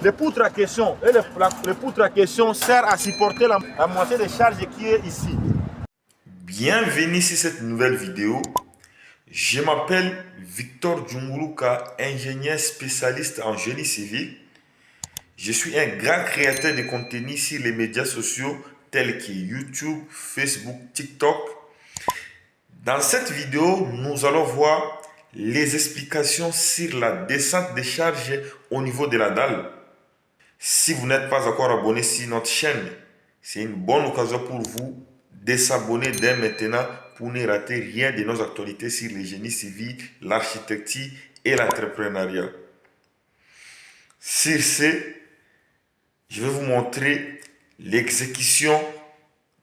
Le poutre à question, le poutre à question sert à supporter la moitié des charges qui est ici. Bienvenue sur cette nouvelle vidéo. Je m'appelle Victor Djunguluka, ingénieur spécialiste en génie civil. Je suis un grand créateur de contenu sur les médias sociaux tels que YouTube, Facebook, TikTok. Dans cette vidéo, nous allons voir les explications sur la descente des charges au niveau de la dalle. Si vous n'êtes pas encore abonné sur notre chaîne, c'est une bonne occasion pour vous de s'abonner dès maintenant pour ne rater rien de nos actualités sur le génie civil, l'architecture et l'entrepreneuriat. Sur ce, je vais vous montrer l'exécution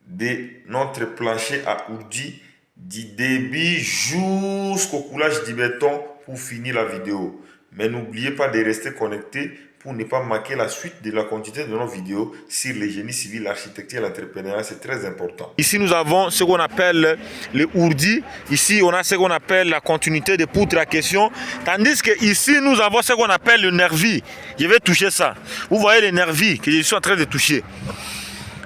de notre plancher à ourdi du début jusqu'au coulage du béton pour finir la vidéo. Mais n'oubliez pas de rester connecté pour ne pas manquer la suite de la continuité de nos vidéos sur le génie civil, l'architecture et l'entrepreneuriat. C'est très important. Ici, nous avons ce qu'on appelle le ourdi. Ici, on a ce qu'on appelle la continuité de poutre à question. Tandis que ici, nous avons ce qu'on appelle le nervi. Je vais toucher ça. Vous voyez les nervis que je suis en train de toucher.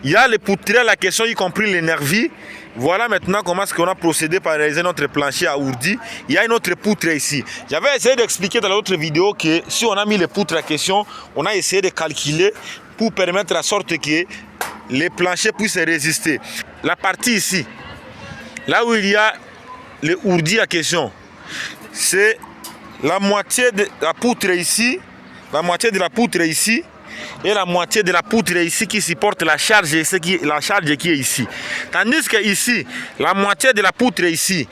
Il y a les poutrelles à question, y compris les nervis. Voilà maintenant comment est-ce qu'on a procédé pour réaliser notre plancher à ourdi. Il y a une autre poutre ici. J'avais essayé d'expliquer dans l'autre vidéo que si on a mis les poutres à question, on a essayé de calculer pour permettre à sorte que les planchers puissent résister. La partie ici, là où il y a le ourdi à question, c'est la moitié de la poutre ici, la moitié de la poutre ici, et la moitié de la poutre ici qui supporte la charge qui est ici. Tandis que ici, la moitié de la poutre ici,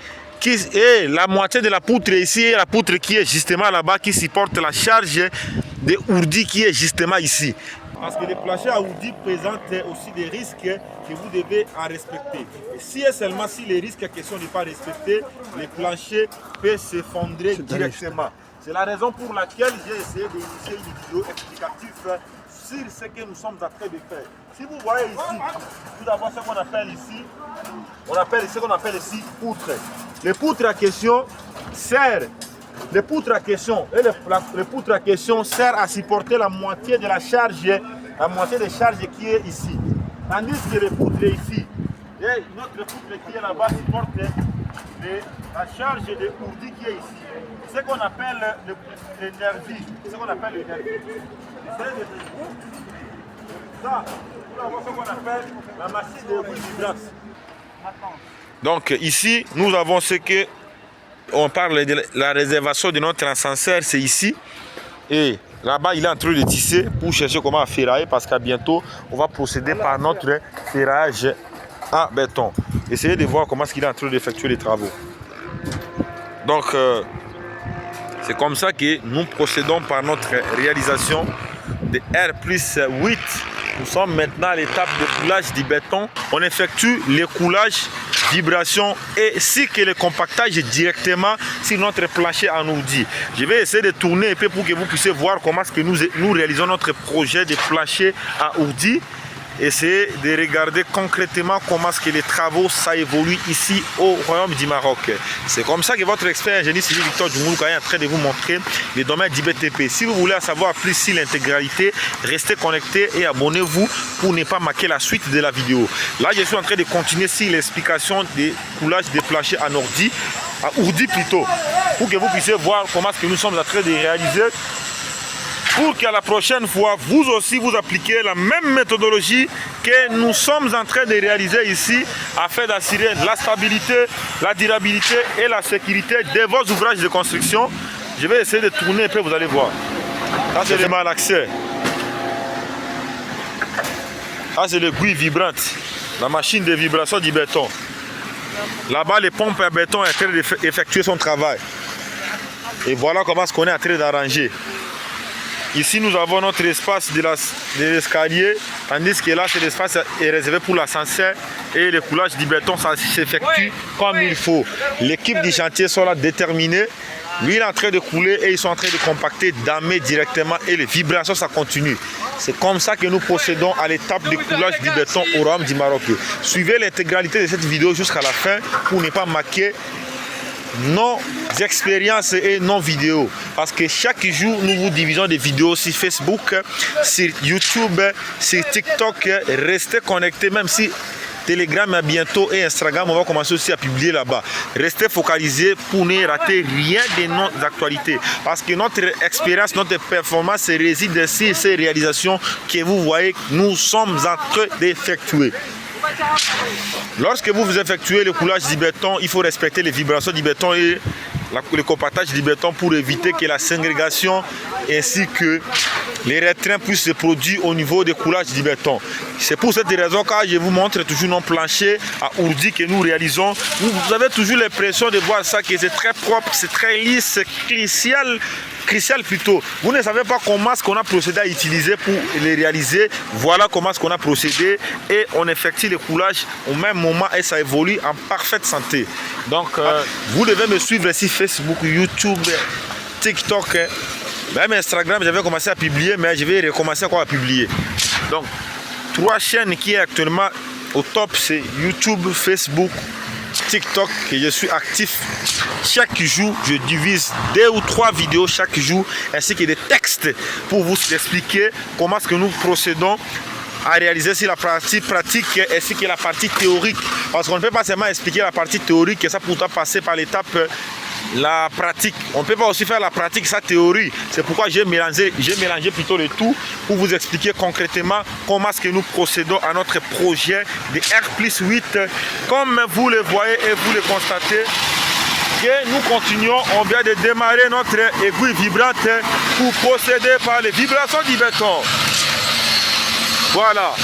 et la moitié de la poutre ici et la poutre qui est justement là-bas qui supporte la charge de ourdi qui est justement ici. Parce que les planchers à ourdi présentent aussi des risques que vous devez en respecter. Et si et seulement si les risques à question n'est pas respecté, les planchers peuvent s'effondrer directement. C'est la raison pour laquelle j'ai essayé d'initier une vidéo explicative sur ce que nous sommes en train de faire. Si vous voyez ici, tout d'abord ce qu'on appelle ici, ce qu'on appelle ici poutre. Les poutres à question servent, les poutres à question et les poutres à question servent à supporter la moitié de la charge, la moitié des charges qui est ici. Tandis que les poutres ici, et notre poutre qui est là-bas supporte la charge de ourdi qui est ici. Ce qu'on appelle le nervi. Ce qu'on appelle le nervi. Ça, nous avons ce qu'on appelle la machine de vibrance. Donc ici, nous avons ce que on parle de la réservation de notre ascenseur, c'est ici. Et là-bas, il est en train de tisser pour chercher comment ferrailler parce qu'à bientôt, on va procéder par notre ferraillage à béton. Essayez de voir comment il est en train d'effectuer les travaux. Donc, c'est comme ça que nous procédons par notre réalisation de R+8. Nous sommes maintenant à l'étape de coulage du béton. On effectue les coulages, vibrations et ainsi que le compactage directement sur notre plancher en ourdi. Je vais essayer de tourner un peu pour que vous puissiez voir comment est-ce que nous réalisons notre projet de plancher à ourdi. Essayez de regarder concrètement comment est-ce que les travaux ça évolue ici au Royaume du Maroc. C'est comme ça que votre expert génie civil Victor Djunguluka est en train de vous montrer les domaines d'IBTP. Si vous voulez en savoir plus sur l'intégralité, restez connectés et abonnez-vous pour ne pas manquer la suite de la vidéo. Là, je suis en train de continuer sur l'explication des coulages des planchers en ourdi, plutôt, pour que vous puissiez voir comment est-ce que nous sommes en train de réaliser. Pour qu'à la prochaine fois, vous aussi, vous appliquiez la même méthodologie que nous sommes en train de réaliser ici afin d'assurer la stabilité, la durabilité et la sécurité de vos ouvrages de construction. Je vais essayer de tourner et puis vous allez voir. Ça, c'est le malaxeur. Ça, c'est l'aiguille vibrante, la machine de vibration du béton. Là-bas, les pompes à béton sont en train d'effectuer son travail. Et voilà comment est-ce qu'on est en train d'arranger. Ici, nous avons notre espace de l'escalier, tandis que là, cet espace est réservé pour l'ascenseur et le coulage du béton, ça s'effectue comme il faut. L'équipe du chantier sont là déterminée. Lui, il est en train de couler et ils sont en train de compacter, damer directement et les vibrations, ça continue. C'est comme ça que nous procédons à l'étape de coulage du béton au Royaume du Maroc. Suivez l'intégralité de cette vidéo jusqu'à la fin pour ne pas manquer nos expériences et nos vidéos. Parce que chaque jour, nous vous divisons des vidéos sur Facebook, sur YouTube, sur TikTok. Restez connectés, même si Telegram bientôt et Instagram, on va commencer aussi à publier là-bas. Restez focalisés pour ne rater rien de nos actualités. Parce que notre expérience, notre performance réside sur ces réalisations que vous voyez, nous sommes en train d'effectuer. Lorsque vous effectuez le coulage du béton, il faut respecter les vibrations du béton et le compactage du béton pour éviter que la ségrégation ainsi que les retraits puissent se produire au niveau du coulage du béton. C'est pour cette raison que je vous montre toujours nos planchers à ourdi que nous réalisons. Vous avez toujours l'impression de voir ça, que c'est très propre, c'est très lisse, c'est crucial plutôt. Vous ne savez pas comment est-ce qu'on a procédé à utiliser pour les réaliser. Voilà comment est-ce qu'on a procédé et on effectue le coulage au même moment et ça évolue en parfaite santé. Donc vous devez me suivre sur Facebook, YouTube, TikTok, même Instagram. J'avais commencé à publier, mais je vais recommencer encore à publier. Donc 3 chaînes qui est actuellement au top, c'est YouTube, Facebook, TikTok, que je suis actif. Chaque jour, je divise 2 ou 3 vidéos chaque jour, ainsi que des textes pour vous expliquer comment est-ce que nous procédons à réaliser sur la partie pratique ainsi que la partie théorique. Parce qu'on ne peut pas seulement expliquer la partie théorique, et ça pourra passer par l'étape la pratique. On ne peut pas aussi faire la pratique, sa théorie. C'est pourquoi j'ai mélangé plutôt le tout pour vous expliquer concrètement comment est-ce que nous procédons à notre projet de R+8. Comme vous le voyez et vous le constatez, que nous continuons, on vient de démarrer notre aiguille vibrante pour procéder par les vibrations du béton. Voilà.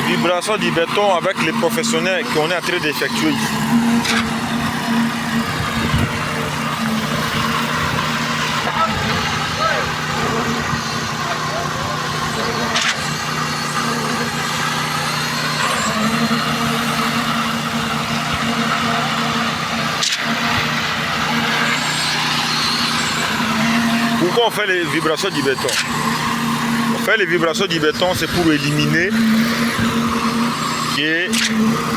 Vibration du béton avec les professionnels qu'on est en train d'effectuer. Pourquoi on fait les vibrations du béton? On fait les vibrations du béton, c'est pour éliminer que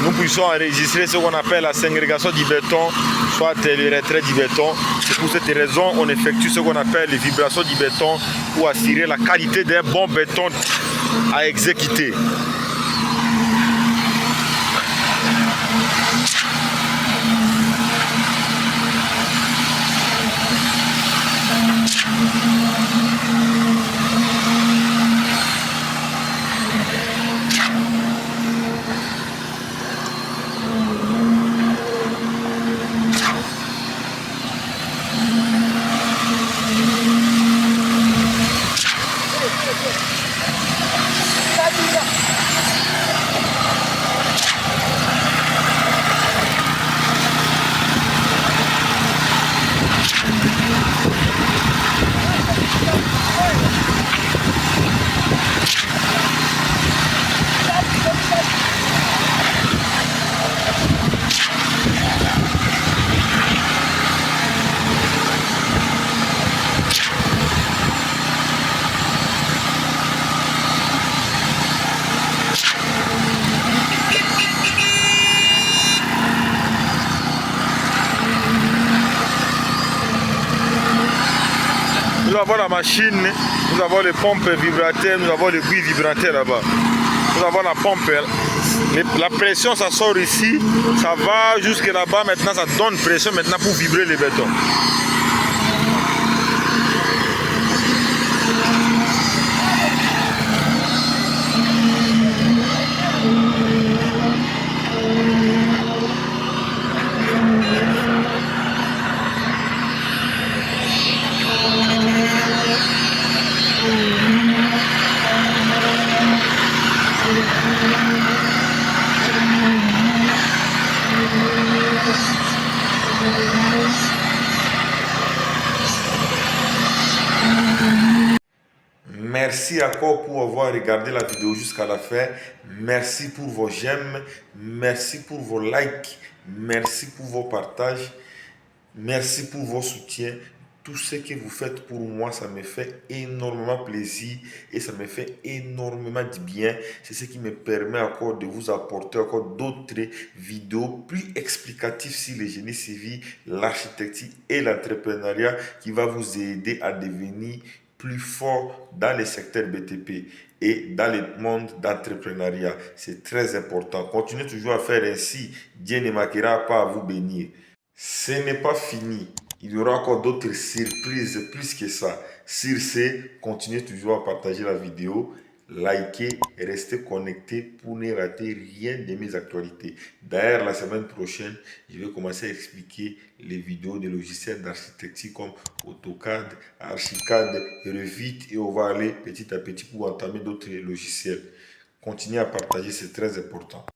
nous puissions enregistrer ce qu'on appelle la ségrégation du béton, soit le retrait du béton. C'est pour cette raison qu'on effectue ce qu'on appelle les vibrations du béton pour assurer la qualité d'un bon béton à exécuter. Nous avons la machine, nous avons les pompes vibrateurs, nous avons l'aiguille vibrateur là-bas. Nous avons la pompe, la pression ça sort ici, ça va jusque là-bas, maintenant ça donne pression maintenant pour vibrer les bétons. Merci encore pour avoir regardé la vidéo jusqu'à la fin. Merci pour vos j'aime. Merci pour vos likes. Merci pour vos partages. Merci pour vos soutiens. Tout ce que vous faites pour moi, ça me fait énormément plaisir et ça me fait énormément du bien. C'est ce qui me permet encore de vous apporter encore d'autres vidéos plus explicatives sur le génie civil, l'architecture et l'entrepreneuriat qui va vous aider à devenir plus fort dans le secteur BTP et dans le monde d'entrepreneuriat. C'est très important. Continuez toujours à faire ainsi. Dieu ne manquera pas à vous bénir. Ce n'est pas fini. Il y aura encore d'autres surprises plus que ça. Sur ce, continuez toujours à partager la vidéo, liker et rester connecté pour ne rater rien de mes actualités. D'ailleurs, la semaine prochaine, je vais commencer à expliquer les vidéos des logiciels d'architecture comme AutoCAD, Archicad, Revit et on va aller petit à petit pour entamer d'autres logiciels. Continuez à partager, c'est très important.